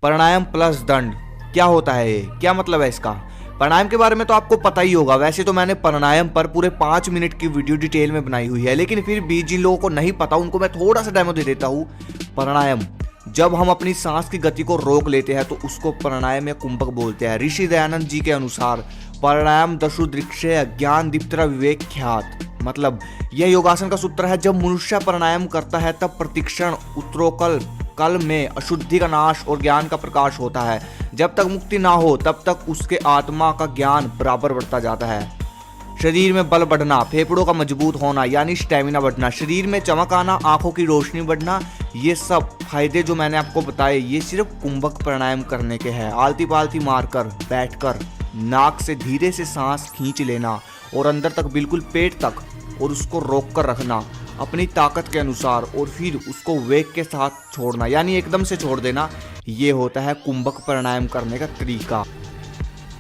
प्राणायाम plus दंड क्या होता है, ये क्या मतलब है इसका? प्राणायाम के बारे में तो आपको पता ही होगा। वैसे तो मैंने प्राणायाम पर पूरे 5 मिनट की वीडियो डिटेल में बनाई हुई है, लेकिन फिर भी जिन लोगों को नहीं पता उनको मैं थोड़ा सा डेमो दे देता हूँ। प्राणायाम, जब हम अपनी सांस की गति को रोक लेते हैं तो उसको प्राणायाम या कुंभक बोलते हैं। ऋषि दयानंद जी के अनुसार प्राणायाम दशु दृक्षे ज्ञान दीप्तरा विवेक ख्यात, मतलब यह योगासन का सूत्र है। जब मनुष्य प्राणायाम करता है तब प्रतिक्षण उत्तरोकल कल में अशुद्धि का नाश और ज्ञान का प्रकाश होता है। जब तक मुक्ति ना हो तब तक उसके आत्मा का ज्ञान बराबर बढ़ता जाता है। शरीर में बल बढ़ना, फेफड़ों का मजबूत होना यानी स्टेमिना बढ़ना, शरीर में चमक आना, आंखों की रोशनी बढ़ना, ये सब फायदे जो मैंने आपको बताए ये सिर्फ कुंभक प्राणायाम करने के हैं। आलती पालती मारकर बैठकर नाक से धीरे से सांस खींच लेना और अंदर तक बिल्कुल पेट तक, और उसको रोक कर रखना अपनी ताकत के अनुसार, और फिर उसको वेग के साथ छोड़ना यानी एकदम से छोड़ देना। ये होता है कुंभक प्राणायाम करने का तरीका।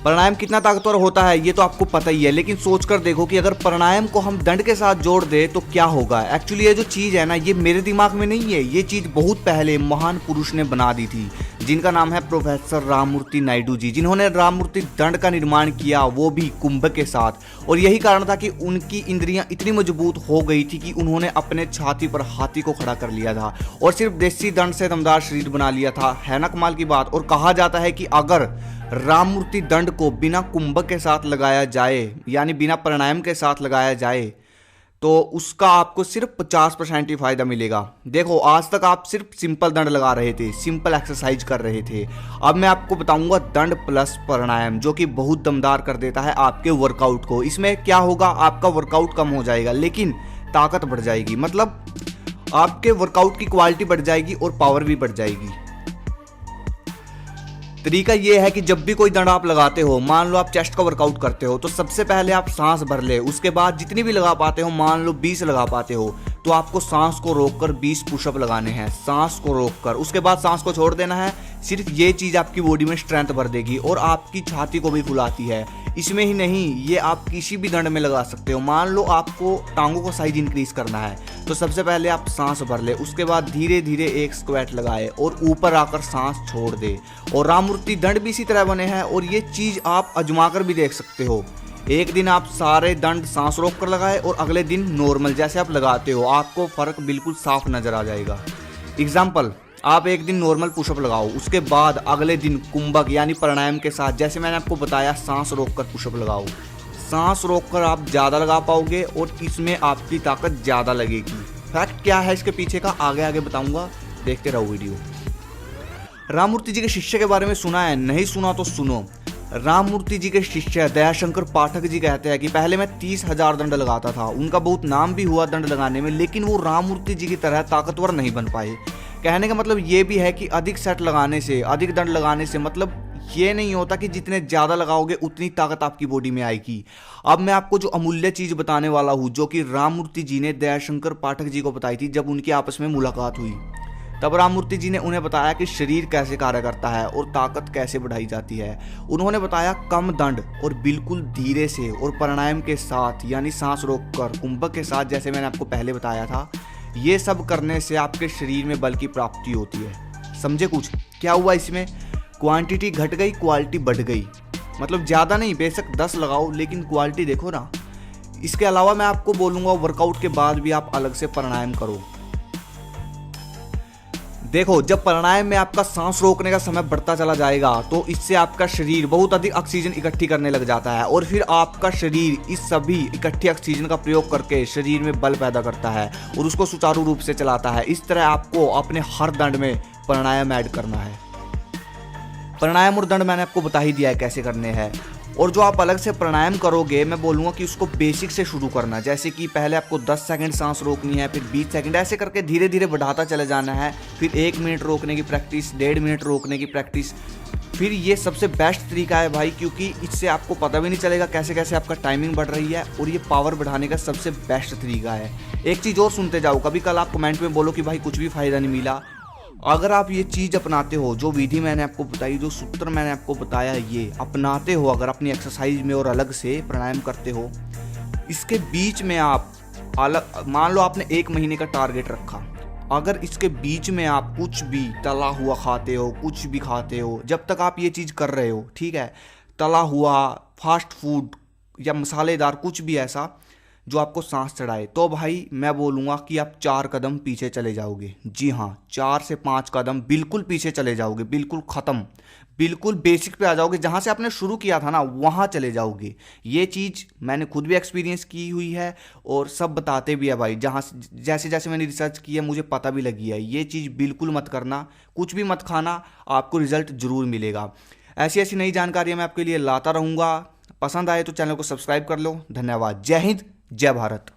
प्राणायाम कितना ताकतवर होता है ये तो आपको पता ही है, लेकिन सोचकर देखो कि अगर प्राणायाम को हम दंड के साथ जोड़ दे तो क्या होगा। एक्चुअली ये जो चीज़ है ना, ये मेरे दिमाग में नहीं है, ये चीज़ बहुत पहले महान पुरुष ने बना दी थी, जिनका नाम है प्रोफेसर राममूर्ति नायडू जी, जिन्होंने राममूर्ति दंड का निर्माण किया, वो भी कुंभक के साथ। और यही कारण था कि उनकी इंद्रियां इतनी मजबूत हो गई थी कि उन्होंने अपने छाती पर हाथी को खड़ा कर लिया था और सिर्फ देसी दंड से दमदार शरीर बना लिया था। है ना कमाल की बात। और कहा जाता है कि अगर राममूर्ति दंड को बिना कुंभक के साथ लगाया जाए यानी बिना प्राणायाम के साथ लगाया जाए तो उसका आपको सिर्फ 50% ही फायदा मिलेगा। देखो, आज तक आप सिर्फ सिंपल दंड लगा रहे थे, सिंपल एक्सरसाइज कर रहे थे। अब मैं आपको बताऊंगा दंड प्लस प्राणायाम, जो कि बहुत दमदार कर देता है आपके वर्कआउट को। इसमें क्या होगा, आपका वर्कआउट कम हो जाएगा लेकिन ताकत बढ़ जाएगी, मतलब आपके वर्कआउट की क्वालिटी बढ़ जाएगी और पावर भी बढ़ जाएगी। तरीका ये है कि जब भी कोई दंड आप लगाते हो, मान लो आप चेस्ट का वर्कआउट करते हो, तो सबसे पहले आप सांस भर ले। उसके बाद जितनी भी लगा पाते हो, मान लो 20 लगा पाते हो, तो आपको सांस को रोककर 20 पुशअप लगाने हैं, सांस को रोककर। उसके बाद सांस को छोड़ देना है। सिर्फ ये चीज़ आपकी बॉडी में स्ट्रेंथ भर देगी और आपकी छाती को भी फुलाती है। इसमें ही नहीं, ये आप किसी भी दंड में लगा सकते हो। मान लो आपको टांगों को साइज इंक्रीज करना है, तो सबसे पहले आप सांस भर ले, उसके बाद धीरे धीरे एक स्क्वाट लगाए और ऊपर आकर सांस छोड़ दे। और राममूर्ति दंड भी इसी तरह बने हैं और ये चीज़ आप आजमा कर भी देख सकते हो। एक दिन आप सारे दंड सांस रोक कर लगाए और अगले दिन नॉर्मल जैसे आप लगाते हो, आपको फर्क बिल्कुल साफ नजर आ जाएगा। एग्जाम्पल, आप एक दिन नॉर्मल पुशअप लगाओ, उसके बाद अगले दिन कुंभक यानी प्राणायाम के साथ जैसे मैंने आपको बताया सांस रोककर पुशअप लगाओ। सांस रोककर आप ज़्यादा लगा पाओगे और इसमें आपकी ताकत ज़्यादा लगेगी। फैक्ट क्या है इसके पीछे का आगे आगे बताऊंगा, देखते रहो वीडियो। राममूर्ति जी के शिष्य के बारे में सुना है? नहीं सुना तो सुनो। राममूर्ति जी के शिष्य दयाशंकर पाठक जी कहते हैं कि पहले मैं 30,000 दंड लगाता था। उनका बहुत नाम भी हुआ दंड लगाने में, लेकिन वो राममूर्ति जी की तरह ताकतवर नहीं बन पाए। कहने का मतलब ये भी है कि अधिक सेट लगाने से, अधिक दंड लगाने से मतलब ये नहीं होता कि जितने ज़्यादा लगाओगे उतनी ताकत आपकी बॉडी में आएगी। अब मैं आपको जो अमूल्य चीज़ बताने वाला हूँ, जो कि राममूर्ति जी ने दयाशंकर पाठक जी को बताई थी जब उनकी आपस में मुलाकात हुई। तब राममूर्ति जी ने उन्हें बताया कि शरीर कैसे कार्य करता है और ताकत कैसे बढ़ाई जाती है। उन्होंने बताया कम दंड और बिल्कुल धीरे से और प्राणायाम के साथ यानी सांस रोककर, कुंभक के साथ जैसे मैंने आपको पहले बताया था, ये सब करने से आपके शरीर में बल की प्राप्ति होती है। समझे कुछ? क्या हुआ इसमें? क्वांटिटी घट गई, क्वालिटी बढ़ गई। मतलब ज़्यादा नहीं, बेशक 10 लगाओ लेकिन क्वालिटी देखो ना। इसके अलावा मैं आपको बोलूँगा वर्कआउट के बाद भी आप अलग से प्राणायाम करो। देखो, जब प्राणायाम में आपका सांस रोकने का समय बढ़ता चला जाएगा तो इससे आपका शरीर बहुत अधिक ऑक्सीजन इकट्ठी करने लग जाता है और फिर आपका शरीर इस सभी इकट्ठी ऑक्सीजन का प्रयोग करके शरीर में बल पैदा करता है और उसको सुचारू रूप से चलाता है। इस तरह आपको अपने हर दंड में प्राणायाम ऐड करना है। प्राणायाम और दंड मैंने आपको बता ही दिया है कैसे करने हैं। और जो आप अलग से प्राणायाम करोगे, मैं बोलूँगा कि उसको बेसिक से शुरू करना। जैसे कि पहले आपको 10 सेकंड सांस रोकनी है, फिर 20 सेकंड, ऐसे करके धीरे धीरे बढ़ाता चले जाना है। फिर 1 मिनट रोकने की प्रैक्टिस, 1.5 मिनट रोकने की प्रैक्टिस। फिर ये सबसे बेस्ट तरीका है भाई, क्योंकि इससे आपको पता भी नहीं चलेगा कैसे कैसे आपका टाइमिंग बढ़ रही है और ये पावर बढ़ाने का सबसे बेस्ट तरीका है। एक चीज़ और सुनते जाओ, कभी कल आप कमेंट में बोलो कि भाई कुछ भी फ़ायदा नहीं मिला। अगर आप ये चीज़ अपनाते हो, जो विधि मैंने आपको बताई, जो सूत्र मैंने आपको बताया, ये अपनाते हो अगर अपनी एक्सरसाइज में और अलग से प्राणायाम करते हो, इसके बीच में आप अलग, मान लो आपने 1 महीने का टारगेट रखा, अगर इसके बीच में आप कुछ भी तला हुआ खाते हो, कुछ भी खाते हो, जब तक आप ये चीज़ कर रहे हो, ठीक है, तला हुआ, फास्ट फूड या मसालेदार कुछ भी ऐसा जो आपको सांस चढ़ाए, तो भाई मैं बोलूँगा कि आप 4 कदम पीछे चले जाओगे। जी हाँ, 4 से 5 कदम बिल्कुल पीछे चले जाओगे, बिल्कुल ख़त्म, बिल्कुल बेसिक पे आ जाओगे, जहाँ से आपने शुरू किया था ना वहाँ चले जाओगे। ये चीज़ मैंने खुद भी एक्सपीरियंस की हुई है और सब बताते भी है भाई, जहाँ जैसे जैसे मैंने रिसर्च की है मुझे पता भी लगी है। ये चीज़ बिल्कुल मत करना, कुछ भी मत खाना, आपको रिजल्ट ज़रूर मिलेगा। ऐसी ऐसी नई जानकारियाँ मैं आपके लिए लाता रहूँगा। पसंद आए तो चैनल को सब्सक्राइब कर लो। धन्यवाद। जय हिंद, जय भारत।